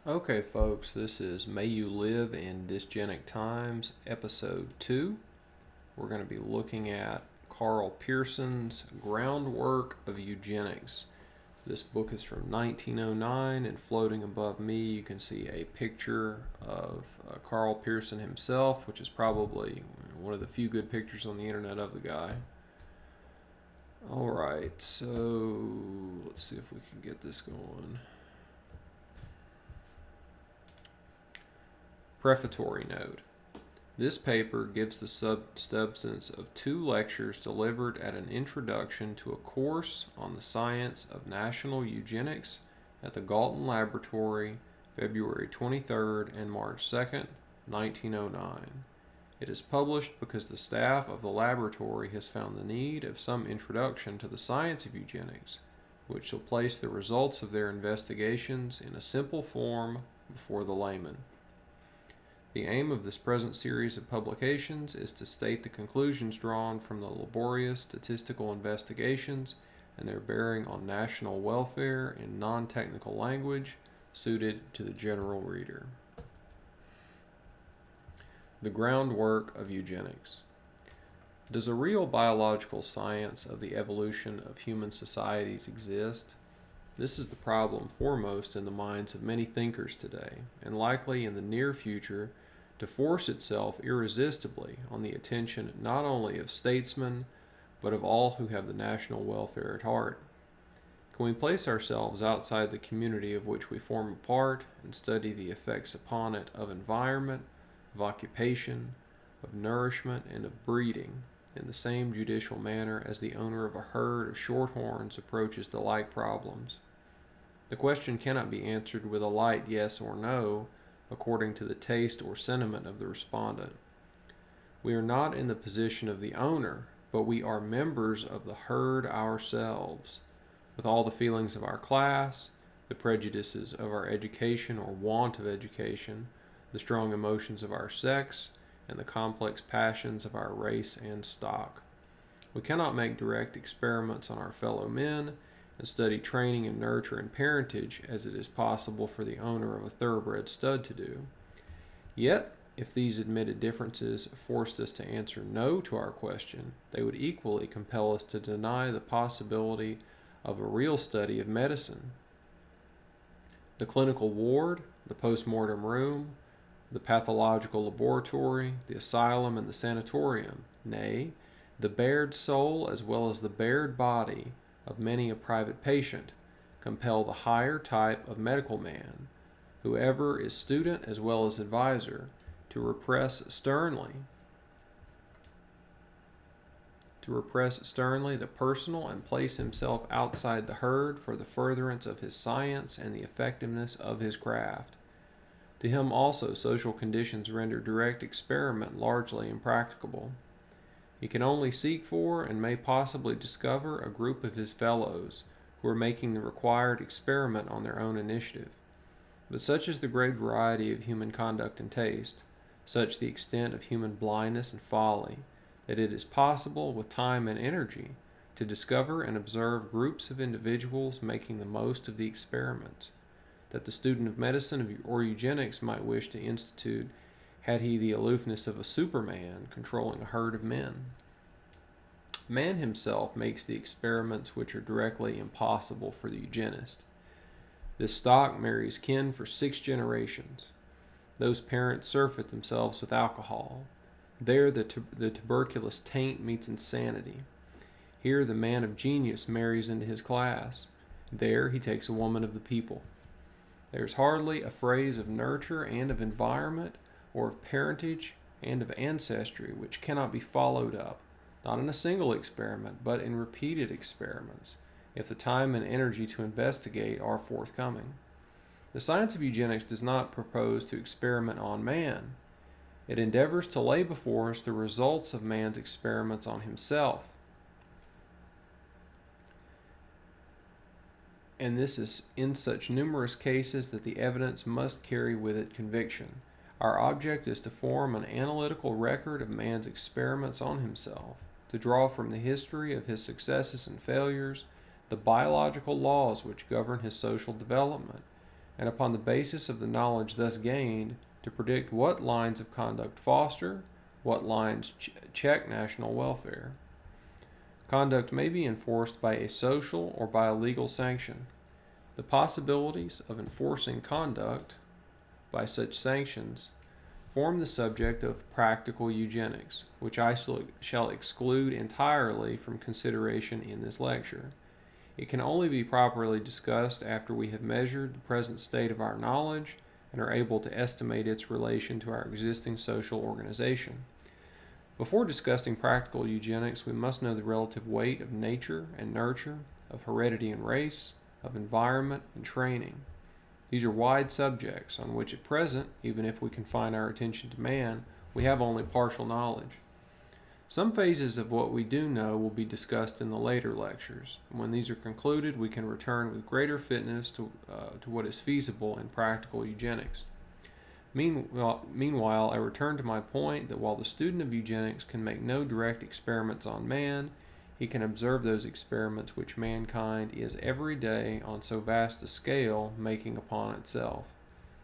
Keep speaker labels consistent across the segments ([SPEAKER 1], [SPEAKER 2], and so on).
[SPEAKER 1] Okay, folks, this is May You Live in Dysgenic Times, Episode 2. We're going to be looking at Karl Pearson's Groundwork of Eugenics. This book is from 1909, and floating above me you can see a picture of Karl Pearson himself, which is probably one of the few good pictures on the internet of the guy. Alright, so let's see if we can get this going. Prefatory note. This paper gives the substance of 2 lectures delivered at an introduction to a course on the science of national eugenics at the Galton Laboratory, February 23rd and March 2nd, 1909. It is published because the staff of the laboratory has found the need of some introduction to the science of eugenics, which shall place the results of their investigations in a simple form before the layman. The aim of this present series of publications is to state the conclusions drawn from the laborious statistical investigations and their bearing on national welfare in non-technical language suited to the general reader. The Groundwork of Eugenics. Does a real biological science of the evolution of human societies exist? This is the problem foremost in the minds of many thinkers today, and likely in the near future to force itself irresistibly on the attention not only of statesmen, but of all who have the national welfare at heart. Can we place ourselves outside the community of which we form a part and study the effects upon it of environment, of occupation, of nourishment, and of breeding in the same judicial manner as the owner of a herd of shorthorns approaches the like problems? The question cannot be answered with a light yes or no, according to the taste or sentiment of the respondent. We are not in the position of the owner, but we are members of the herd ourselves, with all the feelings of our class, the prejudices of our education or want of education, the strong emotions of our sex, and the complex passions of our race and stock. We cannot make direct experiments on our fellow men and study training and nurture and parentage as it is possible for the owner of a thoroughbred stud to do. Yet, if these admitted differences forced us to answer no to our question, they would equally compel us to deny the possibility of a real study of medicine. The clinical ward, the post-mortem room, the pathological laboratory, the asylum, and the sanatorium, nay, the bared soul as well as the bared body of many a private patient, compel the higher type of medical man, whoever is student as well as advisor, to repress sternly the personal and place himself outside the herd for the furtherance of his science and the effectiveness of his craft. To him also social conditions render direct experiment largely impracticable. He can only seek for and may possibly discover a group of his fellows who are making the required experiment on their own initiative. But such is the great variety of human conduct and taste, such the extent of human blindness and folly, that it is possible with time and energy to discover and observe groups of individuals making the most of the experiments, that the student of medicine or eugenics might wish to institute had he the aloofness of a superman controlling a herd of men. Man himself makes the experiments which are directly impossible for the eugenist. This stock marries kin for 6 generations. Those parents surfeit themselves with alcohol. There the tuberculous taint meets insanity. Here the man of genius marries into his class. There he takes a woman of the people. There is hardly a phrase of nurture and of environment, or of parentage and of ancestry, which cannot be followed up, not in a single experiment, but in repeated experiments, if the time and energy to investigate are forthcoming. The science of eugenics does not propose to experiment on man. It endeavors to lay before us the results of man's experiments on himself. And this is in such numerous cases that the evidence must carry with it conviction. Our object is to form an analytical record of man's experiments on himself, to draw from the history of his successes and failures the biological laws which govern his social development, and upon the basis of the knowledge thus gained, to predict what lines of conduct foster, what lines check national welfare. Conduct may be enforced by a social or by a legal sanction. The possibilities of enforcing conduct by such sanctions form the subject of practical eugenics, which I shall exclude entirely from consideration in this lecture. It can only be properly discussed after we have measured the present state of our knowledge and are able to estimate its relation to our existing social organization. Before discussing practical eugenics, we must know the relative weight of nature and nurture, of heredity and race, of environment and training. These are wide subjects on which at present, even if we confine our attention to man, we have only partial knowledge. Some phases of what we do know will be discussed in the later lectures. When these are concluded, we can return with greater fitness to what is feasible in practical eugenics. Meanwhile, I return to my point that while the student of eugenics can make no direct experiments on man, he can observe those experiments which mankind is every day on so vast a scale making upon itself.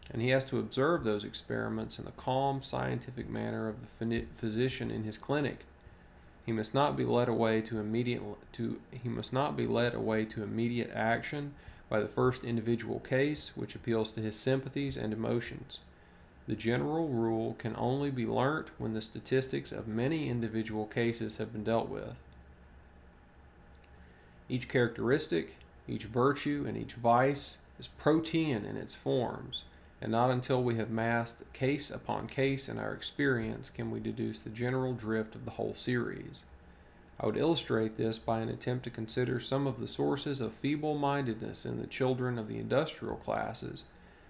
[SPEAKER 1] And he has to observe those experiments in the calm, scientific manner of the physician in his clinic. He must not be led away to immediate action by the first individual case which appeals to his sympathies and emotions. The general rule can only be learnt when the statistics of many individual cases have been dealt with. Each characteristic, each virtue, and each vice is protean in its forms, and not until we have massed case upon case in our experience can we deduce the general drift of the whole series. I would illustrate this by an attempt to consider some of the sources of feeble-mindedness in the children of the industrial classes,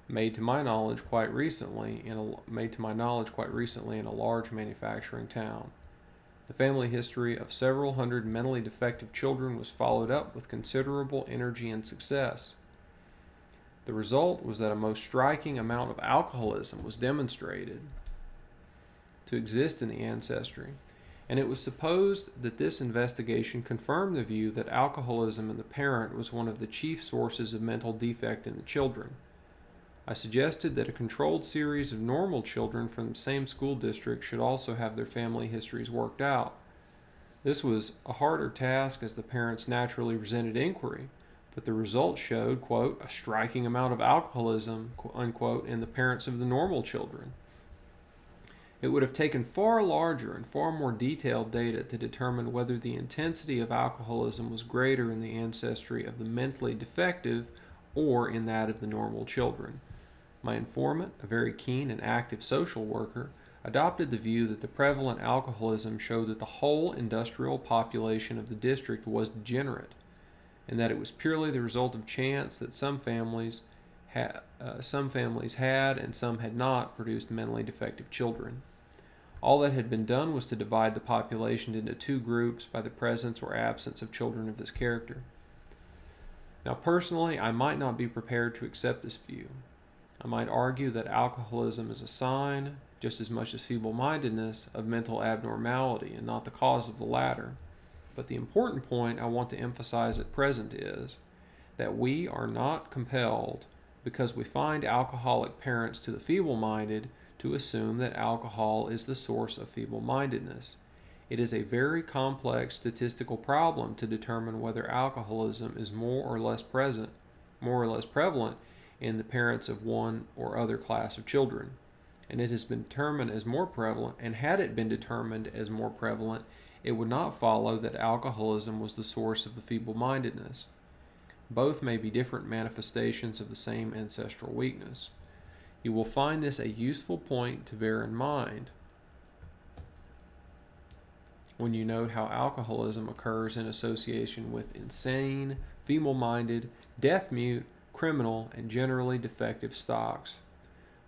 [SPEAKER 1] made to my knowledge quite recently in a large manufacturing town. The family history of several hundred mentally defective children was followed up with considerable energy and success. The result was that a most striking amount of alcoholism was demonstrated to exist in the ancestry, and it was supposed that this investigation confirmed the view that alcoholism in the parent was one of the chief sources of mental defect in the children. I suggested that a controlled series of normal children from the same school district should also have their family histories worked out. This was a harder task as the parents naturally resented inquiry, but the results showed, quote, a striking amount of alcoholism, unquote, in the parents of the normal children. It would have taken far larger and far more detailed data to determine whether the intensity of alcoholism was greater in the ancestry of the mentally defective or in that of the normal children. My informant, a very keen and active social worker, adopted the view that the prevalent alcoholism showed that the whole industrial population of the district was degenerate, and that it was purely the result of chance that some families had and some had not produced mentally defective children. All that had been done was to divide the population into two groups by the presence or absence of children of this character. Now, personally, I might not be prepared to accept this view. I might argue that alcoholism is a sign, just as much as feeble-mindedness, of mental abnormality and not the cause of the latter. But the important point I want to emphasize at present is that we are not compelled, because we find alcoholic parents to the feeble-minded, to assume that alcohol is the source of feeble-mindedness. It is a very complex statistical problem to determine whether alcoholism is more or less prevalent in the parents of one or other class of children. And it has been determined as more prevalent, and had it been determined as more prevalent, it would not follow that alcoholism was the source of the feeble-mindedness. Both may be different manifestations of the same ancestral weakness. You will find this a useful point to bear in mind when you note how alcoholism occurs in association with insane, feeble-minded, deaf-mute, criminal, and generally defective stocks.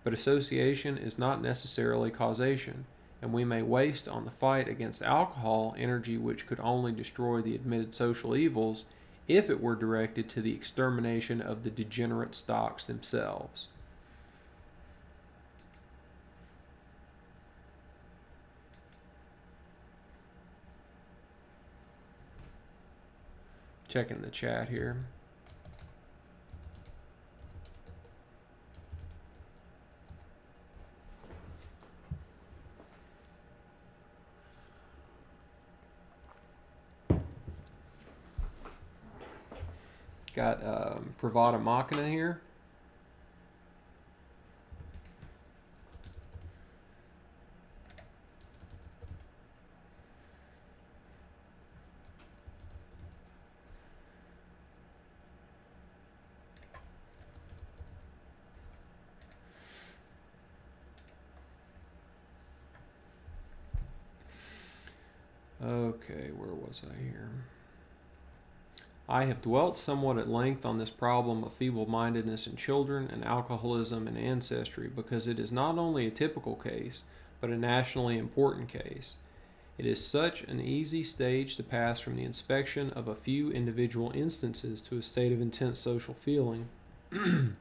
[SPEAKER 1] But association is not necessarily causation, and we may waste on the fight against alcohol energy which could only destroy the admitted social evils if it were directed to the extermination of the degenerate stocks themselves. Checking the chat here. Got Pravada Machina here. Okay, where was I here? I have dwelt somewhat at length on this problem of feeble-mindedness in children and alcoholism in ancestry because it is not only a typical case, but a nationally important case. It is such an easy stage to pass from the inspection of a few individual instances to a state of intense social feeling, to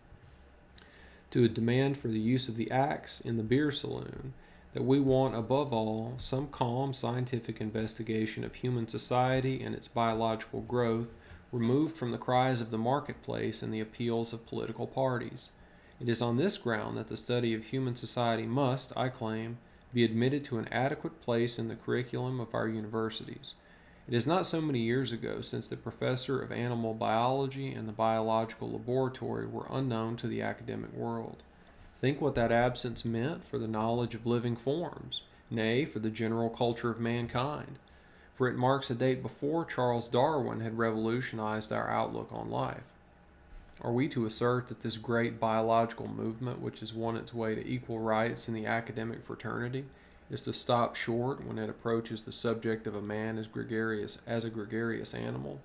[SPEAKER 1] a demand for the use of the axe in the beer saloon, that we want, above all, some calm scientific investigation of human society and its biological growth, removed from the cries of the marketplace and the appeals of political parties. It is on this ground that the study of human society must, I claim, be admitted to an adequate place in the curriculum of our universities. It is not so many years ago since the professor of animal biology and the biological laboratory were unknown to the academic world. Think what that absence meant for the knowledge of living forms, nay, for the general culture of mankind, for it marks a date before Charles Darwin had revolutionized our outlook on life. Are we to assert that this great biological movement, which has won its way to equal rights in the academic fraternity, is to stop short when it approaches the subject of a man as a gregarious animal?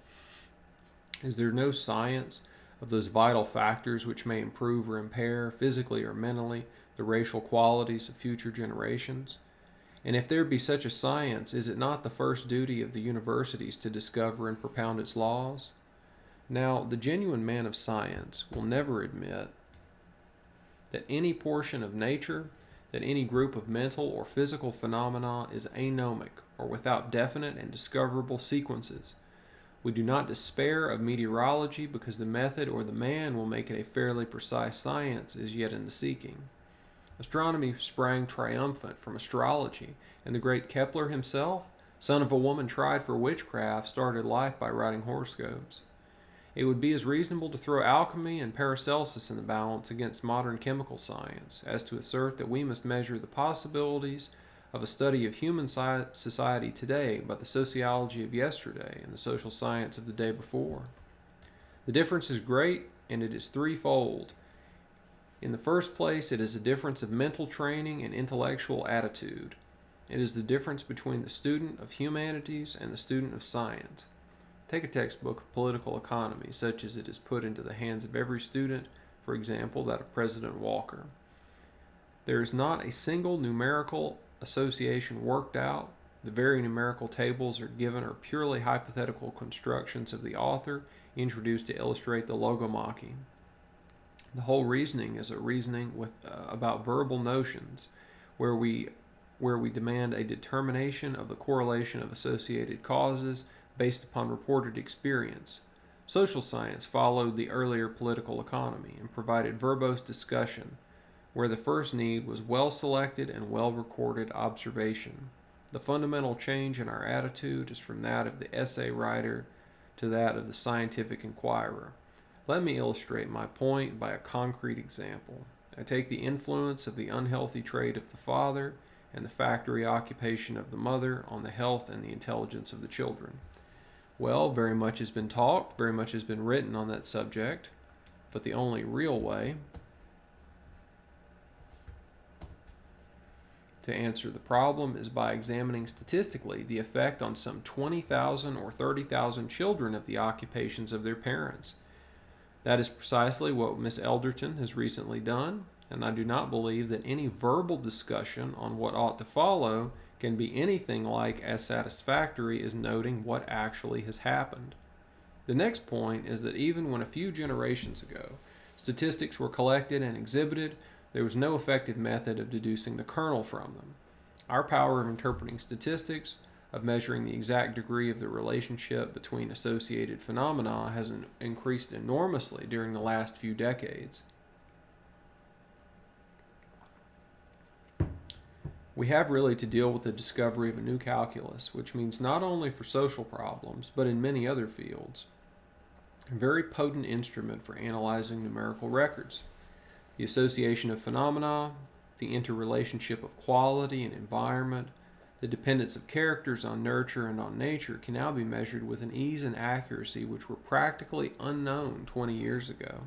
[SPEAKER 1] Is there no science of those vital factors which may improve or impair, physically or mentally, the racial qualities of future generations? And if there be such a science, is it not the first duty of the universities to discover and propound its laws? Now, the genuine man of science will never admit that any portion of nature, that any group of mental or physical phenomena is anomic or without definite and discoverable sequences. We do not despair of meteorology because the method or the man will make it a fairly precise science is yet in the seeking. Astronomy sprang triumphant from astrology, and the great Kepler himself, son of a woman tried for witchcraft, started life by writing horoscopes. It would be as reasonable to throw alchemy and Paracelsus in the balance against modern chemical science as to assert that we must measure the possibilities of a study of human society today by the sociology of yesterday and the social science of the day before. The difference is great, and it is threefold. In the first place, it is a difference of mental training and intellectual attitude. It is the difference between the student of humanities and the student of science. Take a textbook of political economy, such as it is put into the hands of every student, for example, that of President Walker. There is not a single numerical association worked out. The very numerical tables are given are purely hypothetical constructions of the author, introduced to illustrate the logomachy. The whole reasoning is a reasoning about verbal notions, where we demand a determination of the correlation of associated causes based upon reported experience. Social science followed the earlier political economy and provided verbose discussion, where the first need was well-selected and well-recorded observation. The fundamental change in our attitude is from that of the essay writer to that of the scientific inquirer. Let me illustrate my point by a concrete example. I take the influence of the unhealthy trade of the father and the factory occupation of the mother on the health and the intelligence of the children. Well, very much has been talked, very much has been written on that subject, but the only real way to answer the problem is by examining statistically the effect on some 20,000 or 30,000 children of the occupations of their parents. That is precisely what Miss Elderton has recently done, and I do not believe that any verbal discussion on what ought to follow can be anything like as satisfactory as noting what actually has happened. The next point is that even when a few generations ago statistics were collected and exhibited, there was no effective method of deducing the kernel from them. Our power of interpreting statistics, of measuring the exact degree of the relationship between associated phenomena, has increased enormously during the last few decades. We have really to deal with the discovery of a new calculus, which means not only for social problems, but in many other fields. a very potent instrument for analyzing numerical records. The association of phenomena, the interrelationship of quality and environment, the dependence of characters on nurture and on nature can now be measured with an ease and accuracy which were practically unknown 20 years ago.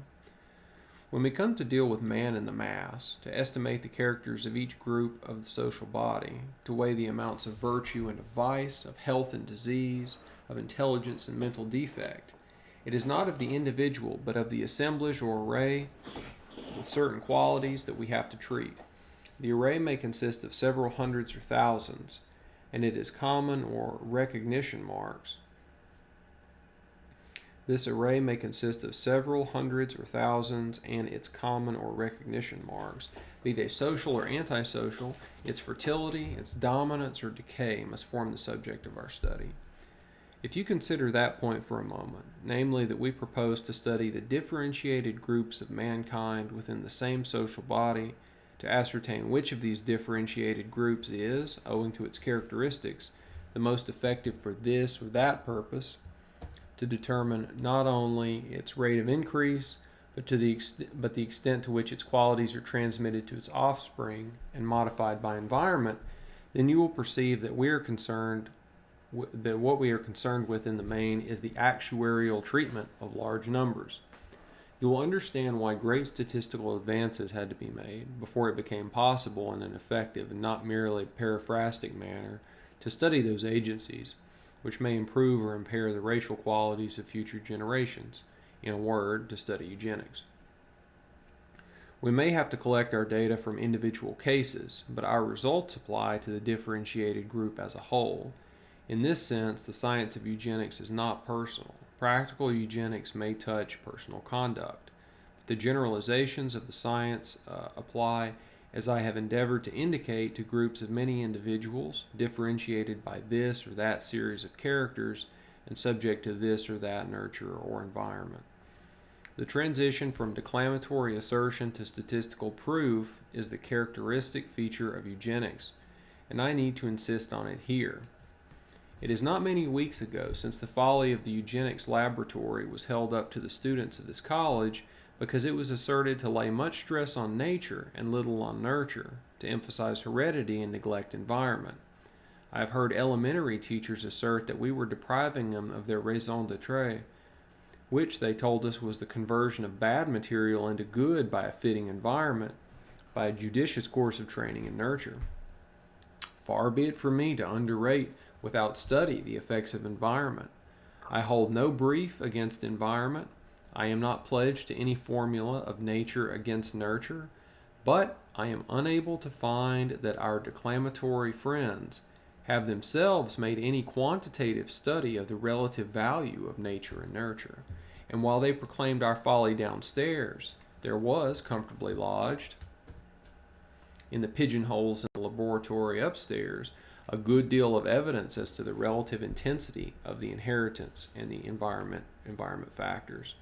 [SPEAKER 1] When we come to deal with man in the mass, to estimate the characters of each group of the social body, to weigh the amounts of virtue and of vice, of health and disease, of intelligence and mental defect, it is not of the individual but of the assemblage or array with certain qualities that we have to treat. The array may consist of several hundreds or thousands, and it is common or recognition marks. This array may consist of several hundreds or thousands, and its common or recognition marks, be they social or antisocial, its fertility, its dominance or decay must form the subject of our study. If you consider that point for a moment, namely that we propose to study the differentiated groups of mankind within the same social body, to ascertain which of these differentiated groups is, owing to its characteristics, the most effective for this or that purpose, to determine not only its rate of increase, but the extent to which its qualities are transmitted to its offspring and modified by environment, then you will perceive that what we are concerned with in the main is the actuarial treatment of large numbers. You will understand why great statistical advances had to be made before it became possible in an effective and not merely paraphrastic manner to study those agencies which may improve or impair the racial qualities of future generations, in a word, to study eugenics. We may have to collect our data from individual cases, but our results apply to the differentiated group as a whole. In this sense, the science of eugenics is not personal. Practical eugenics may touch personal conduct, but the generalizations of the science apply, as I have endeavored to indicate, to groups of many individuals, differentiated by this or that series of characters, and subject to this or that nurture or environment. The transition from declamatory assertion to statistical proof is the characteristic feature of eugenics, and I need to insist on it here. It is not many weeks ago since the folly of the eugenics laboratory was held up to the students of this college, because it was asserted to lay much stress on nature and little on nurture, to emphasize heredity and neglect environment. I have heard elementary teachers assert that we were depriving them of their raison d'etre, which they told us was the conversion of bad material into good by a fitting environment, by a judicious course of training and nurture. Far be it from me to underrate without study the effects of environment. I hold no brief against environment. I am not pledged to any formula of nature against nurture, but I am unable to find that our declamatory friends have themselves made any quantitative study of the relative value of nature and nurture. And while they proclaimed our folly downstairs, there was comfortably lodged in the pigeonholes in the laboratory upstairs a good deal of evidence as to the relative intensity of the inheritance and the environment factors.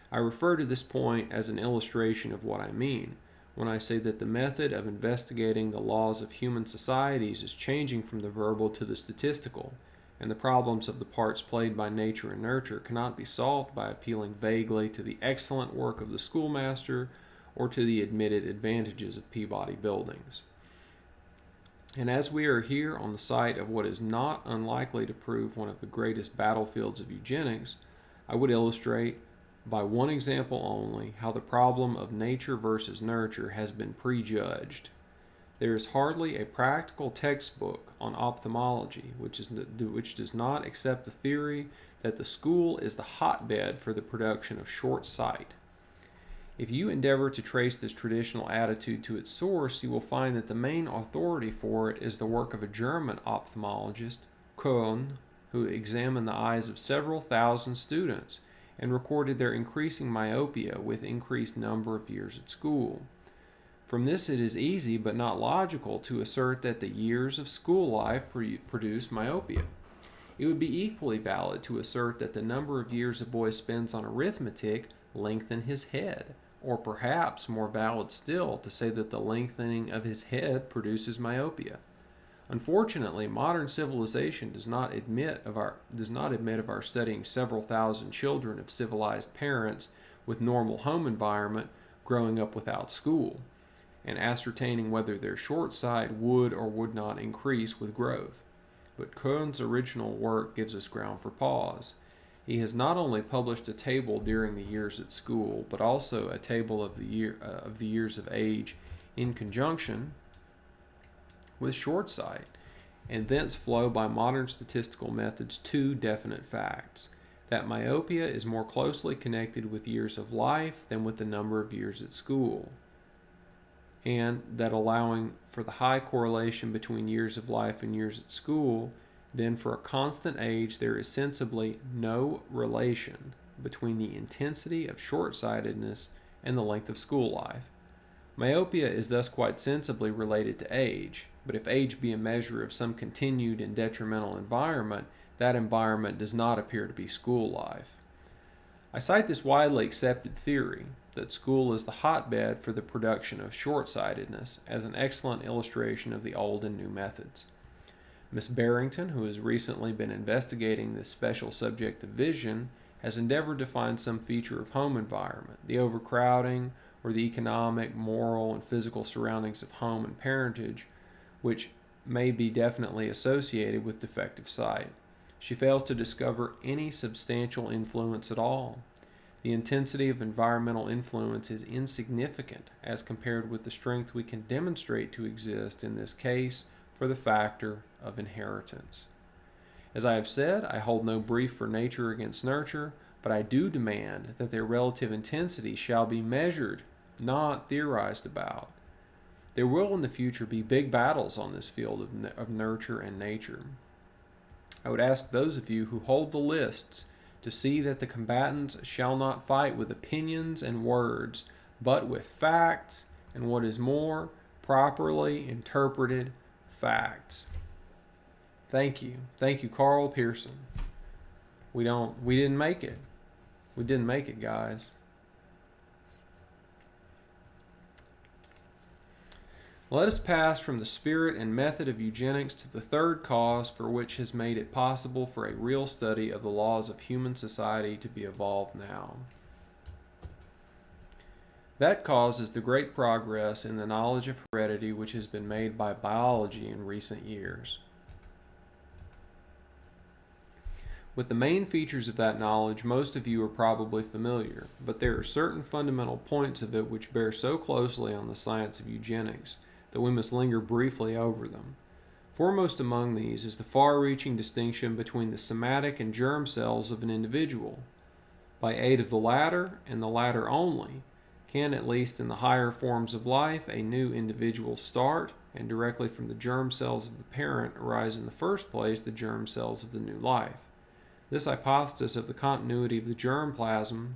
[SPEAKER 1] I refer to this point as an illustration of what I mean when I say that the method of investigating the laws of human societies is changing from the verbal to the statistical, and the problems of the parts played by nature and nurture cannot be solved by appealing vaguely to the excellent work of the schoolmaster or to the admitted advantages of Peabody buildings. And as we are here on the site of what is not unlikely to prove one of the greatest battlefields of eugenics, I would illustrate by one example only how the problem of nature versus nurture has been prejudged. There is hardly a practical textbook on ophthalmology which does not accept the theory that the school is the hotbed for the production of short sight. If you endeavor to trace this traditional attitude to its source, you will find that the main authority for it is the work of a German ophthalmologist, Kohn, who examined the eyes of several thousand students and recorded their increasing myopia with increased number of years at school. From this it is easy but not logical to assert that the years of school life produce myopia. It would be equally valid to assert that the number of years a boy spends on arithmetic lengthen his head, or perhaps more valid still to say that the lengthening of his head produces myopia. Unfortunately, modern civilization does not admit of our studying several thousand children of civilized parents with normal home environment growing up without school, and ascertaining whether their short sight would or would not increase with growth. But Kuhn's original work gives us ground for pause. He has not only published a table during the years at school, but also a table of the years of age in conjunction with short sight, and thence flow by modern statistical methods two definite facts: that myopia is more closely connected with years of life than with the number of years at school, and that allowing for the high correlation between years of life and years at school, then for a constant age there is sensibly no relation between the intensity of short-sightedness and the length of school life. Myopia is thus quite sensibly related to age, but if age be a measure of some continued and detrimental environment, that environment does not appear to be school life. I cite this widely accepted theory that school is the hotbed for the production of short-sightedness as an excellent illustration of the old and new methods. Miss Barrington, who has recently been investigating this special subject of vision, has endeavored to find some feature of home environment, the overcrowding, or the economic, moral, and physical surroundings of home and parentage, which may be definitely associated with defective sight. She fails to discover any substantial influence at all. The intensity of environmental influence is insignificant as compared with the strength we can demonstrate to exist in this case for the factor of inheritance. As I have said, I hold no brief for nature against nurture, but I do demand that their relative intensity shall be measured, not theorized about. There will in the future be big battles on this field of nurture and nature. I would ask those of you who hold the lists to see that the combatants shall not fight with opinions and words, but with facts, and what is more, properly interpreted facts. Thank you. Thank you, Karl Pearson. We didn't make it. We didn't make it, guys. Let us pass from the spirit and method of eugenics to the third cause for which has made it possible for a real study of the laws of human society to be evolved now. That cause is the great progress in the knowledge of heredity which has been made by biology in recent years. With the main features of that knowledge, most of you are probably familiar, but there are certain fundamental points of it which bear so closely on the science of eugenics that we must linger briefly over them. Foremost among these is the far-reaching distinction between the somatic and germ cells of an individual. By aid of the latter, and the latter only, can, at least in the higher forms of life, a new individual start, and directly from the germ cells of the parent arise in the first place the germ cells of the new life. This hypothesis of the continuity of the germ plasma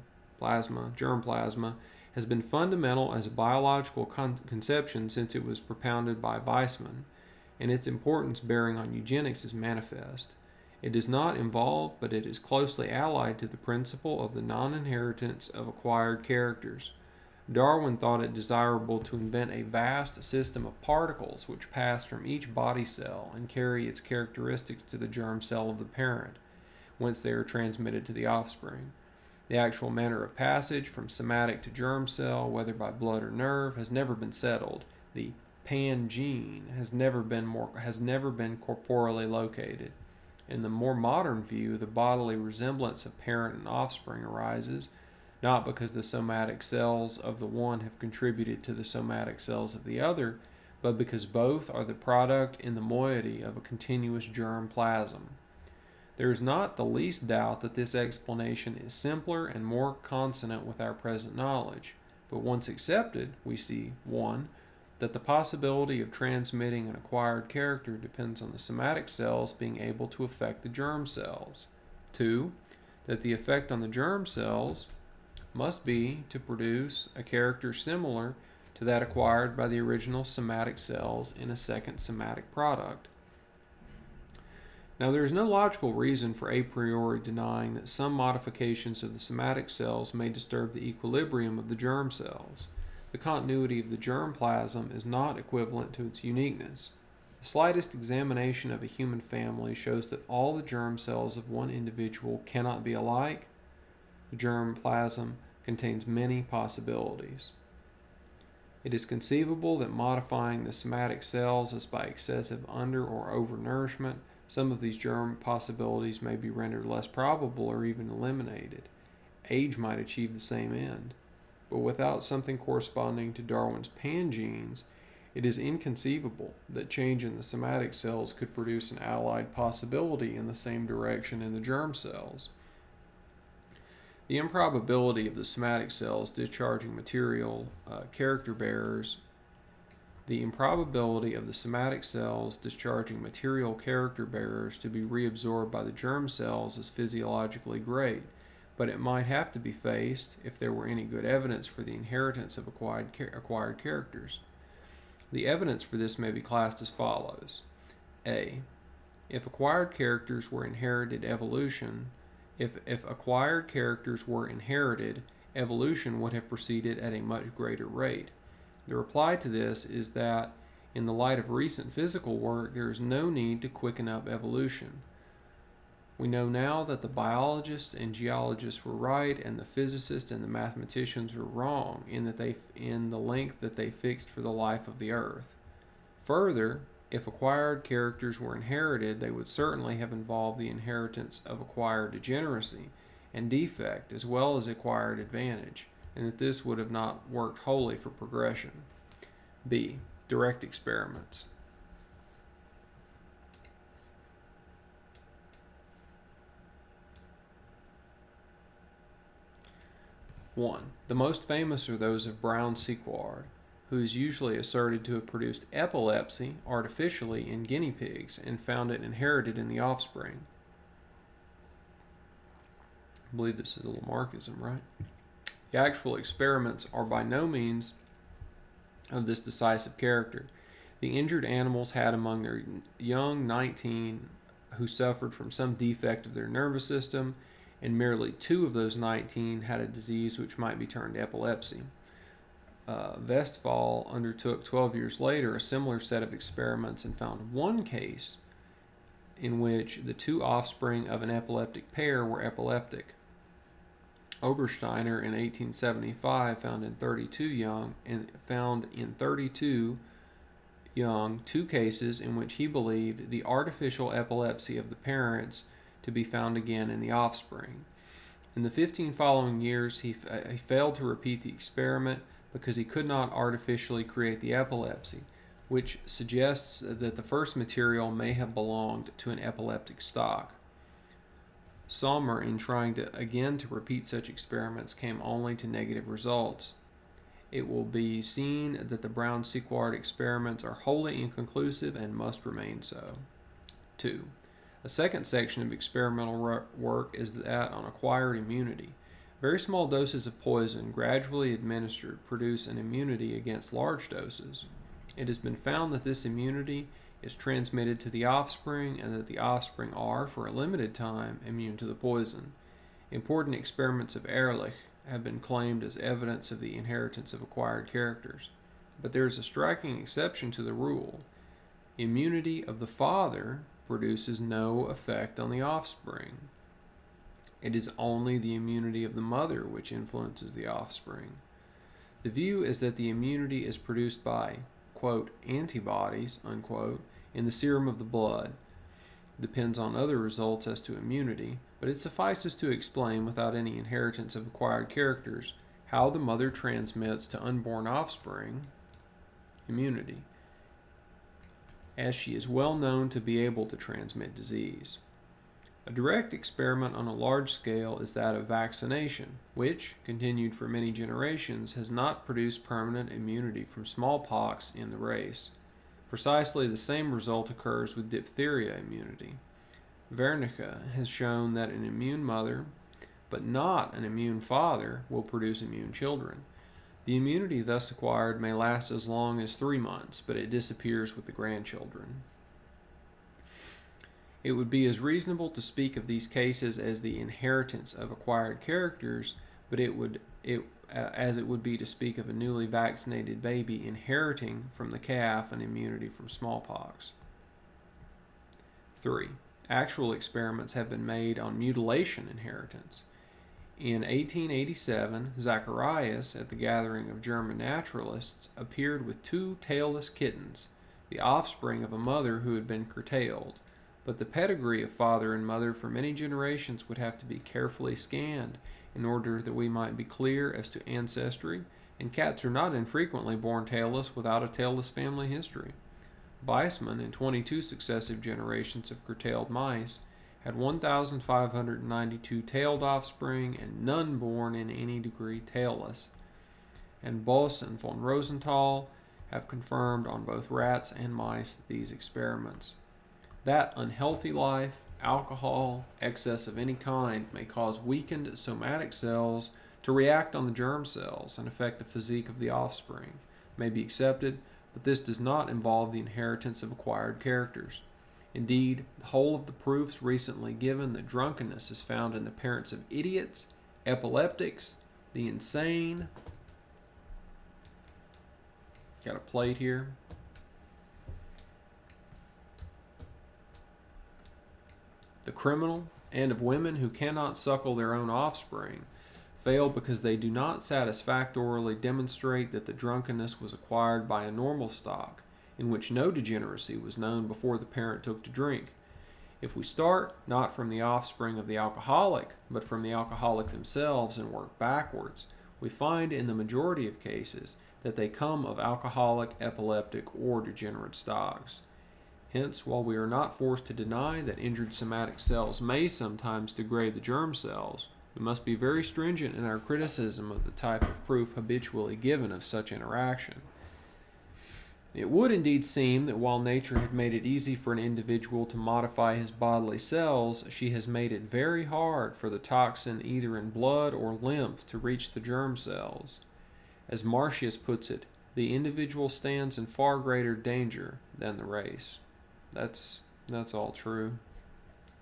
[SPEAKER 1] has been fundamental as a biological conception since it was propounded by Weismann, and its importance bearing on eugenics is manifest. It does not involve, but it is closely allied to the principle of the non-inheritance of acquired characters. Darwin thought it desirable to invent a vast system of particles which pass from each body cell and carry its characteristics to the germ cell of the parent, whence they are transmitted to the offspring. The actual manner of passage from somatic to germ cell, whether by blood or nerve, has never been settled. The pan-gene has never been corporeally located. In the more modern view, the bodily resemblance of parent and offspring arises, not because the somatic cells of the one have contributed to the somatic cells of the other, but because both are the product in the moiety of a continuous germ plasm. There is not the least doubt that this explanation is simpler and more consonant with our present knowledge, but once accepted, we see 1. That the possibility of transmitting an acquired character depends on the somatic cells being able to affect the germ cells. 2. That the effect on the germ cells must be to produce a character similar to that acquired by the original somatic cells in a second somatic product. Now, there is no logical reason for a priori denying that some modifications of the somatic cells may disturb the equilibrium of the germ cells. The continuity of the germ plasm is not equivalent to its uniqueness. The slightest examination of a human family shows that all the germ cells of one individual cannot be alike. The germ plasm contains many possibilities. It is conceivable that modifying the somatic cells is by excessive under- or overnourishment. Some of these germ possibilities may be rendered less probable or even eliminated. Age might achieve the same end. But without something corresponding to Darwin's pangenes, it is inconceivable that change in the somatic cells could produce an allied possibility in the same direction in the germ cells. The improbability of the somatic cells discharging material character bearers to be reabsorbed by the germ cells is physiologically great, but it might have to be faced if there were any good evidence for the inheritance of acquired characters. The evidence for this may be classed as follows. A. If acquired characters were inherited, evolution would have proceeded at a much greater rate. The reply to this is that, in the light of recent physical work, there is no need to quicken up evolution. We know now that the biologists and geologists were right, and the physicists and the mathematicians were wrong in the length that they fixed for the life of the Earth. Further, if acquired characters were inherited, they would certainly have involved the inheritance of acquired degeneracy and defect as well as acquired advantage, and that this would have not worked wholly for progression. B. Direct experiments. One. The most famous are those of brown sequard, who is usually asserted to have produced epilepsy artificially in guinea pigs and found it inherited in the offspring. I believe this is a Lamarckism, right? The actual experiments are by no means of this decisive character. The injured animals had among their young 19 who suffered from some defect of their nervous system, and merely 2 of those 19 had a disease which might be termed epilepsy. Westphal undertook 12 years later a similar set of experiments and found one case in which the 2 offspring of an epileptic pair were epileptic. Obersteiner in 1875 found in 32 young 2 cases in which he believed the artificial epilepsy of the parents to be found again in the offspring. In the 15 following years, he failed to repeat the experiment because he could not artificially create the epilepsy, which suggests that the first material may have belonged to an epileptic stock. Sommer, in trying to repeat such experiments, came only to negative results. It will be seen that the brown sequard experiments are wholly inconclusive and must remain so. 2. A second section of experimental work is that on acquired immunity. Very small doses of poison, gradually administered, produce an immunity against large doses. It has been found that this immunity is transmitted to the offspring, and that the offspring are, for a limited time, immune to the poison. Important experiments of Ehrlich have been claimed as evidence of the inheritance of acquired characters. But there is a striking exception to the rule. Immunity of the father produces no effect on the offspring. It is only the immunity of the mother which influences the offspring. The view is that the immunity is produced by, quote, antibodies, unquote, in the serum of the blood. It depends on other results as to immunity, but it suffices to explain, without any inheritance of acquired characters, how the mother transmits to unborn offspring immunity, as she is well known to be able to transmit disease. A direct experiment on a large scale is that of vaccination, which, continued for many generations, has not produced permanent immunity from smallpox in the race. Precisely the same result occurs with diphtheria immunity. Wernicke has shown that an immune mother, but not an immune father, will produce immune children. The immunity thus acquired may last as long as 3 months, but it disappears with the grandchildren. It would be as reasonable to speak of these cases as the inheritance of acquired characters, but as it would be to speak of a newly vaccinated baby inheriting from the calf an immunity from smallpox. 3. Actual experiments have been made on mutilation inheritance. In 1887, Zacharias, at the gathering of German naturalists, appeared with 2 tailless kittens, the offspring of a mother who had been curtailed. But the pedigree of father and mother for many generations would have to be carefully scanned in order that we might be clear as to ancestry, and cats are not infrequently born tailless without a tailless family history. Weismann, in 22 successive generations of curtailed mice, had 1,592 tailed offspring and none born in any degree tailless. And Boss and von Rosenthal have confirmed on both rats and mice these experiments. That unhealthy life, alcohol, excess of any kind may cause weakened somatic cells to react on the germ cells and affect the physique of the offspring. May be accepted, but this does not involve the inheritance of acquired characters. Indeed, the whole of the proofs recently given that drunkenness is found in the parents of idiots, epileptics, the insane. Got a plate here. The criminal, and of women who cannot suckle their own offspring, fail because they do not satisfactorily demonstrate that the drunkenness was acquired by a normal stock, in which no degeneracy was known before the parent took to drink. If we start not from the offspring of the alcoholic, but from the alcoholic themselves and work backwards, we find in the majority of cases that they come of alcoholic, epileptic, or degenerate stocks. Hence, while we are not forced to deny that injured somatic cells may sometimes degrade the germ cells, we must be very stringent in our criticism of the type of proof habitually given of such interaction. It would indeed seem that while nature had made it easy for an individual to modify his bodily cells, she has made it very hard for the toxin either in blood or lymph to reach the germ cells. As Martius puts it, the individual stands in far greater danger than the race. That's all true.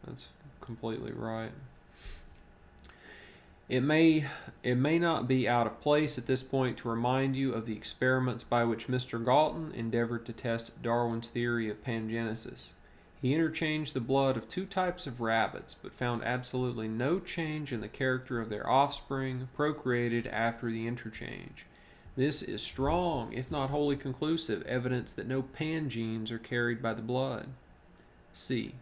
[SPEAKER 1] That's completely right. It may not be out of place at this point to remind you of the experiments by which Mr. Galton endeavored to test Darwin's theory of pangenesis. He interchanged the blood of 2 types of rabbits, but found absolutely no change in the character of their offspring procreated after the interchange. This is strong, if not wholly conclusive, evidence that no pangenes are carried by the blood. C.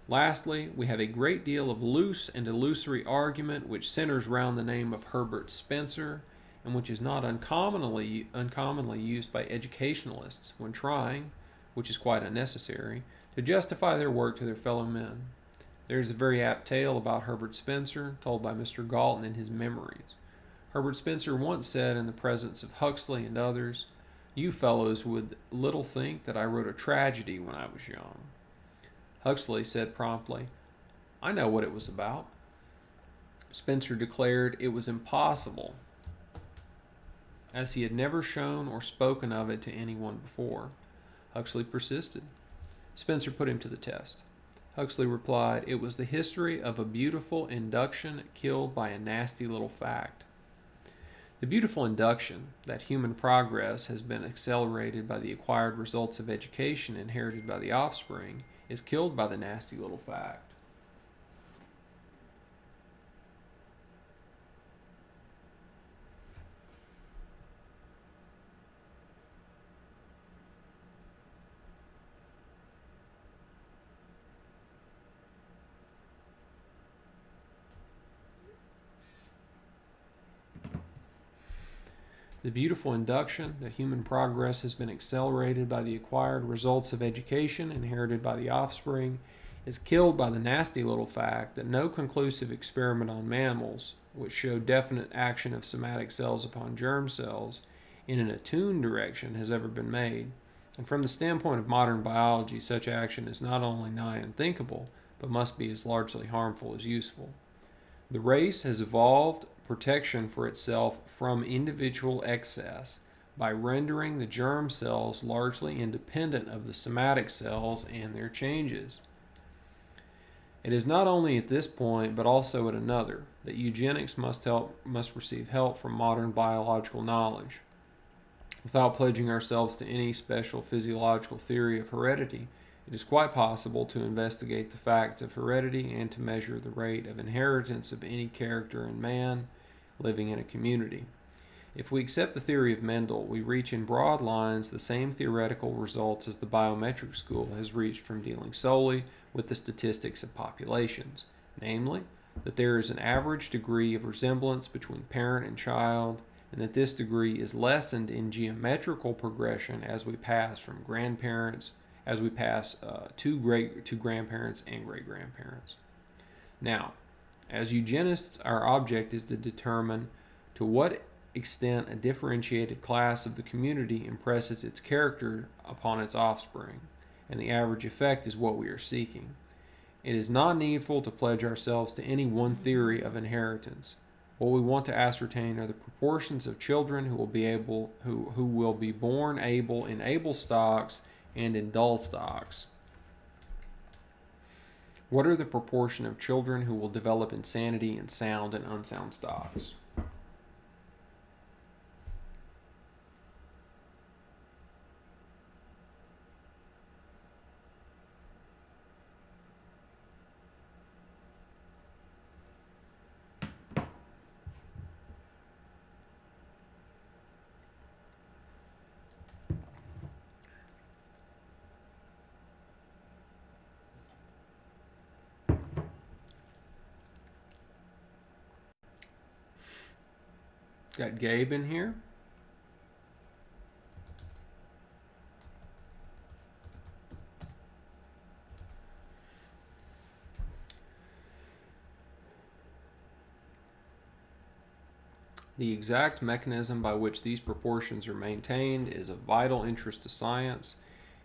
[SPEAKER 1] Lastly, we have a great deal of loose and illusory argument which centers round the name of Herbert Spencer, and which is not uncommonly used by educationalists when trying, which is quite unnecessary, to justify their work to their fellow men. There is a very apt tale about Herbert Spencer, told by Mr. Galton in his Memories. Herbert Spencer once said in the presence of Huxley and others, "You fellows would little think that I wrote a tragedy when I was young." Huxley said promptly, "I know what it was about." Spencer declared it was impossible, as he had never shown or spoken of it to anyone before. Huxley persisted. Spencer put him to the test. Huxley replied, "It was the history of a beautiful induction killed by a nasty little fact." The beautiful induction that human progress has been accelerated by the acquired results of education inherited by the offspring is killed by the nasty little fact. The beautiful induction that human progress has been accelerated by the acquired results of education inherited by the offspring is killed by the nasty little fact that no conclusive experiment on mammals, which showed definite action of somatic cells upon germ cells in an attuned direction, has ever been made. And from the standpoint of modern biology, such action is not only nigh unthinkable, but must be as largely harmful as useful. The race has evolved protection for itself from individual excess by rendering the germ cells largely independent of the somatic cells and their changes. It is not only at this point, but also at another, that eugenics must receive help from modern biological knowledge. Without pledging ourselves to any special physiological theory of heredity, It is quite possible to investigate the facts of heredity and to measure the rate of inheritance of any character in man living in a community. If we accept the theory of Mendel, we reach in broad lines the same theoretical results as the biometric school has reached from dealing solely with the statistics of populations, namely, that there is an average degree of resemblance between parent and child, and that this degree is lessened in geometrical progression as we pass from grandparents, as we pass to grandparents and great-grandparents. Now, as eugenists, our object is to determine to what extent a differentiated class of the community impresses its character upon its offspring, and the average effect is what we are seeking. It is not needful to pledge ourselves to any one theory of inheritance. What we want to ascertain are the proportions of children who will be born able in able stocks and in dull stocks. What are the proportion of children who will develop insanity in sound and unsound stocks? Got Gabe in here. The exact mechanism by which these proportions are maintained is of vital interest to science.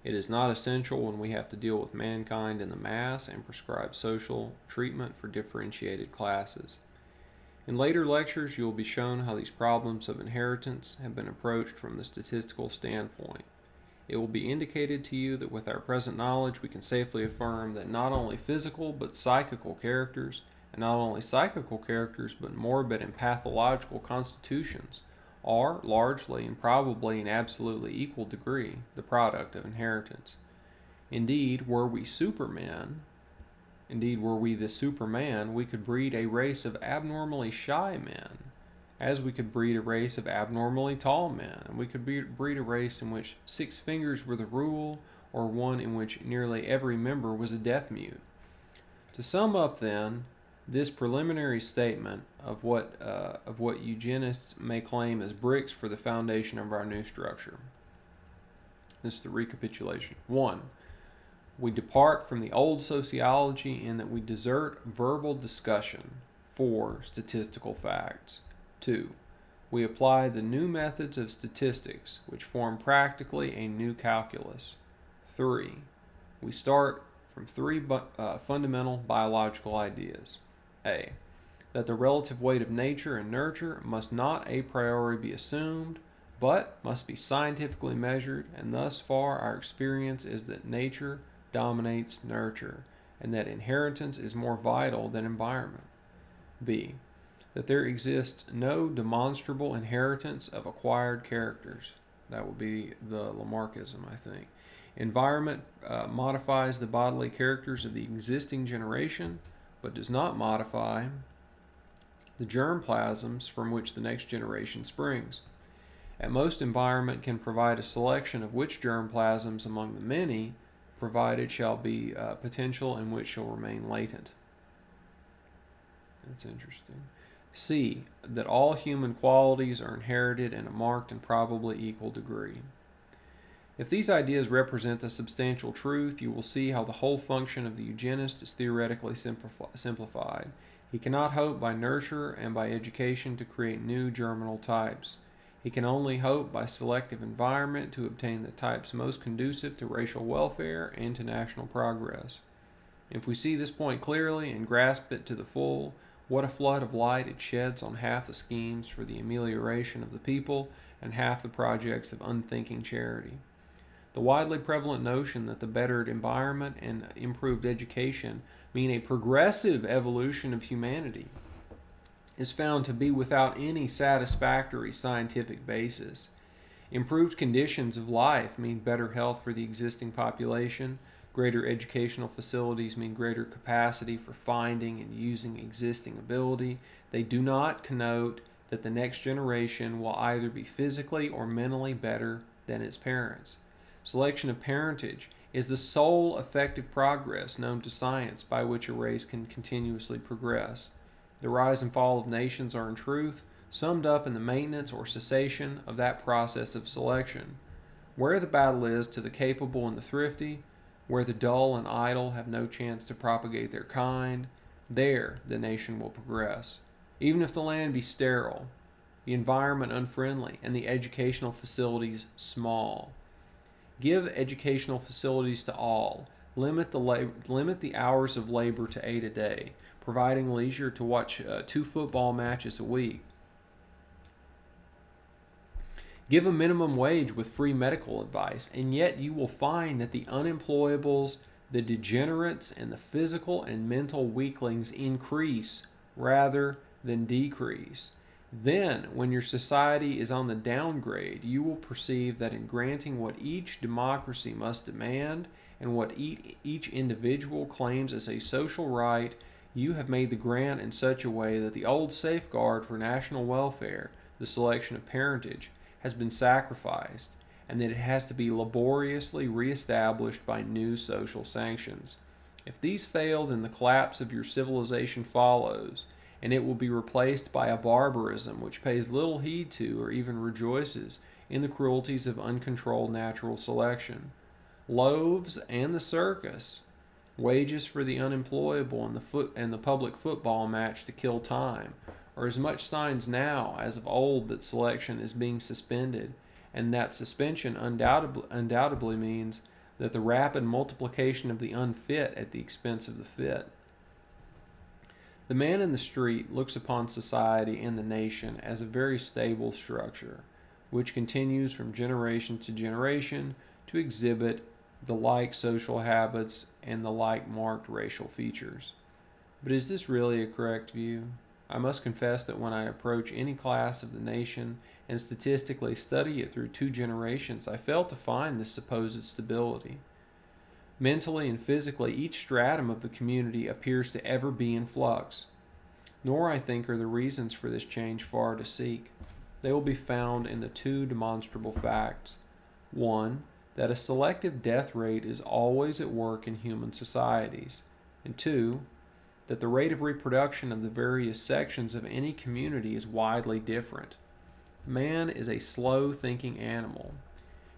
[SPEAKER 1] It is not essential when we have to deal with mankind in the mass and prescribe social treatment for differentiated classes. In later lectures, you will be shown how these problems of inheritance have been approached from the statistical standpoint. It will be indicated to you that with our present knowledge, we can safely affirm that not only physical but psychical characters, and not only psychical characters but morbid and pathological constitutions, are largely and probably in absolutely equal degree the product of inheritance. Indeed, were we the Superman, we could breed a race of abnormally shy men, as we could breed a race of abnormally tall men, and we could breed a race in which 6 fingers were the rule, or one in which nearly every member was a deaf mute. To sum up, then, this preliminary statement of what eugenists may claim as bricks for the foundation of our new structure. This is the recapitulation. 1. We depart from the old sociology in that we desert verbal discussion for statistical facts. 2. We apply the new methods of statistics, which form practically a new calculus. 3. We start from 3 fundamental biological ideas. A. That the relative weight of nature and nurture must not a priori be assumed, but must be scientifically measured, and thus far our experience is that nature dominates nurture, and that inheritance is more vital than environment. B. That there exists no demonstrable inheritance of acquired characters. That would be the Lamarckism, I think. Environment modifies the bodily characters of the existing generation, but does not modify the germplasms from which the next generation springs. At most, environment can provide a selection of which germplasms among the many provided shall be potential and which shall remain latent. That's interesting. C. That all human qualities are inherited in a marked and probably equal degree. If these ideas represent a substantial truth, you will see how the whole function of the eugenist is theoretically simplified. He cannot hope by nurture and by education to create new germinal types. He can only hope by selective environment to obtain the types most conducive to racial welfare and to national progress. If we see this point clearly and grasp it to the full, what a flood of light it sheds on half the schemes for the amelioration of the people and half the projects of unthinking charity. The widely prevalent notion that the bettered environment and improved education mean a progressive evolution of humanity is found to be without any satisfactory scientific basis. Improved conditions of life mean better health for the existing population, Greater educational facilities mean greater capacity for finding and using existing ability. They do not connote that the next generation will either be physically or mentally better than its parents. Selection of parentage is the sole effective progress known to science by which a race can continuously progress. The rise and fall of nations are in truth summed up in the maintenance or cessation of that process of selection. Where the battle is to the capable and the thrifty, where the dull and idle have no chance to propagate their kind, there the nation will progress. Even if the land be sterile, the environment unfriendly, and the educational facilities small. Give educational facilities to all. Limit the hours of labor to 8 a day, providing leisure to watch 2 football matches a week. Give a minimum wage with free medical advice, and yet you will find that the unemployables, the degenerates, and the physical and mental weaklings increase rather than decrease. Then, when your society is on the downgrade, you will perceive that in granting what each democracy must demand and what each individual claims as a social right, you have made the grant in such a way that the old safeguard for national welfare, the selection of parentage, has been sacrificed, and that it has to be laboriously reestablished by new social sanctions. If these fail, then the collapse of your civilization follows, and it will be replaced by a barbarism which pays little heed to or even rejoices in the cruelties of uncontrolled natural selection. Loaves and the circus, wages for the unemployable, and the public football match to kill time, are as much signs now as of old that selection is being suspended, and that suspension undoubtedly means that the rapid multiplication of the unfit at the expense of the fit. The man in the street looks upon society and the nation as a very stable structure, which continues from generation to generation to exhibit the like social habits and the like marked racial features. But is this really a correct view? I must confess that when I approach any class of the nation and statistically study it through 2 generations, I fail to find this supposed stability. Mentally and physically, each stratum of the community appears to ever be in flux. Nor, I think, are the reasons for this change far to seek. They will be found in the 2 demonstrable facts. 1, that a selective death rate is always at work in human societies. And 2, that the rate of reproduction of the various sections of any community is widely different. Man is a slow-thinking animal.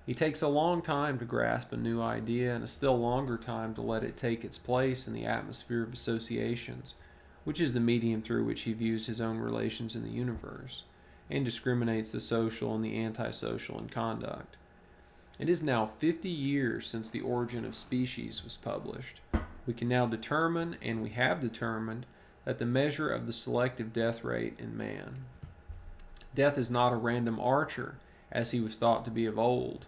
[SPEAKER 1] He takes a long time to grasp a new idea and a still longer time to let it take its place in the atmosphere of associations, which is the medium through which he views his own relations in the universe, and discriminates the social and the antisocial in conduct. It is now 50 years since The Origin of Species was published. We can now determine, and we have determined, that the measure of the selective death rate in man. Death is not a random archer, as he was thought to be of old.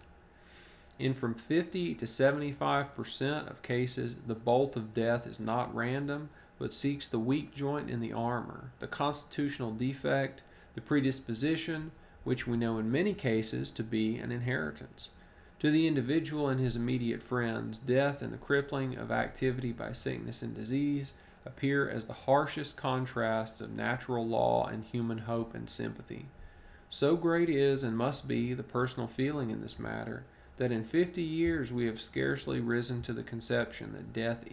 [SPEAKER 1] In from 50 to 75% of cases, the bolt of death is not random, but seeks the weak joint in the armor, the constitutional defect, the predisposition, which we know in many cases to be an inheritance. To the individual and his immediate friends, death and the crippling of activity by sickness and disease appear as the harshest contrasts of natural law and human hope and sympathy. So great is and must be the personal feeling in this matter, that in 50 years we have scarcely risen to the conception that death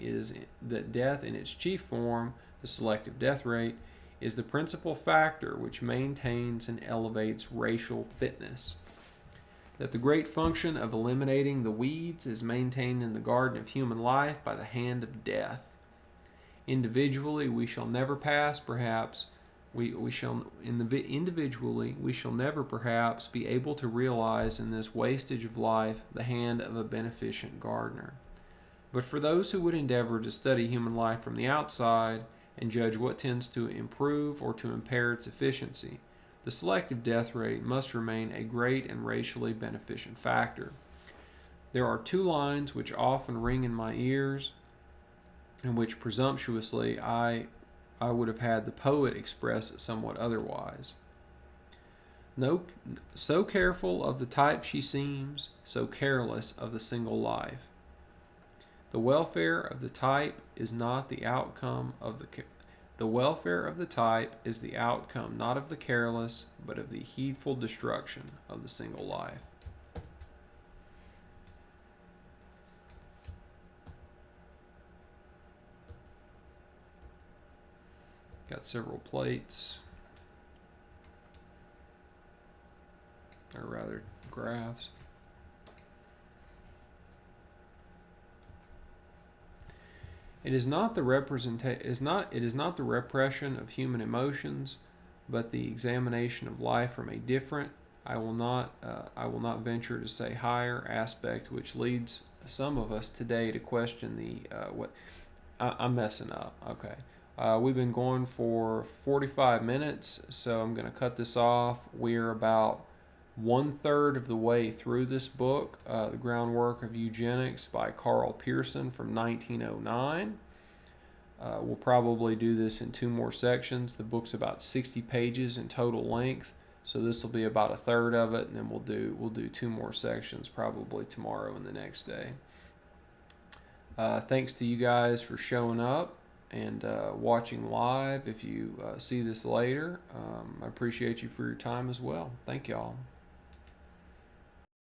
[SPEAKER 1] in its chief form, the selective death rate, is the principal factor which maintains and elevates racial fitness. That the great function of eliminating the weeds is maintained in the garden of human life by the hand of death. Individually, we shall never perhaps be able to realize in this wastage of life the hand of a beneficent gardener. But for those who would endeavor to study human life from the outside and judge what tends to improve or to impair its efficiency, the selective death rate must remain a great and racially beneficent factor. There are 2 lines which often ring in my ears, and which presumptuously I would have had the poet express somewhat otherwise. No, so careful of the type she seems, so careless of the single life. The welfare of the type is not the outcome of the welfare of the type is the outcome not of the careless, but of the heedful destruction of the single life. Got several plates, or rather graphs. It is not the repression of human emotions, but the examination of life from a different, I will not venture to say higher aspect, which leads some of us today to question I'm messing up. Okay. We've been going for 45 minutes, so I'm going to cut this off. We're about 1/3 of the way through this book, The Groundwork of Eugenics by Karl Pearson from 1909. We'll probably do this in 2 more sections. The book's about 60 pages in total length, so this will be about 1/3 of it, and then we'll do 2 more sections probably tomorrow and the next day. Thanks to you guys for showing up and watching live. If you see this later, I appreciate you for your time as well. Thank y'all.